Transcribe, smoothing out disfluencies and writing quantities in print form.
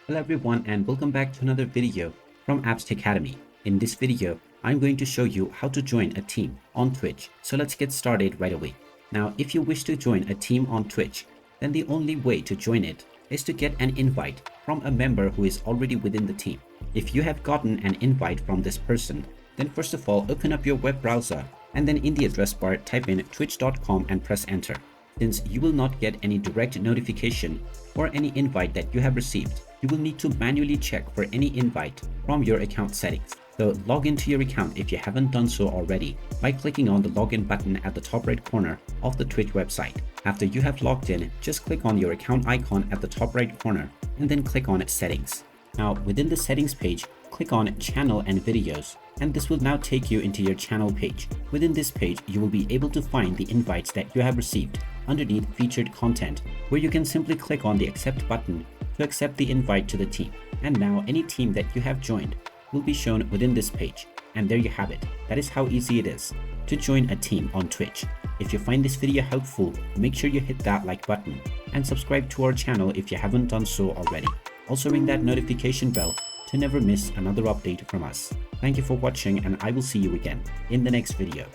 Hello everyone and welcome back to another video from Apps Academy. In this video, I'm going to show you how to join a team on Twitch. So let's get started right away. Now, if you wish to join a team on Twitch, then the only way to join it is to get an invite from a member who is already within the team. If you have gotten an invite from this person, then first of all, open up your web browser and then in the address bar, type in twitch.com and press enter. Since you will not get any direct notification or any invite that you have received, you will need to manually check for any invite from your account settings. So log into your account if you haven't done so already by clicking on the login button at the top right corner of the Twitch website. After you have logged in, just click on your account icon at the top right corner and then click on settings. Now within the settings page, click on channel and videos, and this will now take you into your channel page. Within this page, you will be able to find the invites that you have received underneath featured content, where you can simply click on the accept button to accept the invite to the team. And now any team that you have joined will be shown within this page. And there you have it. That is how easy it is to join a team on Twitch. If you find this video helpful, make sure you hit that like button and subscribe to our channel if you haven't done so already. Also ring that notification bell to never miss another update from us. Thank you for watching and I will see you again in the next video.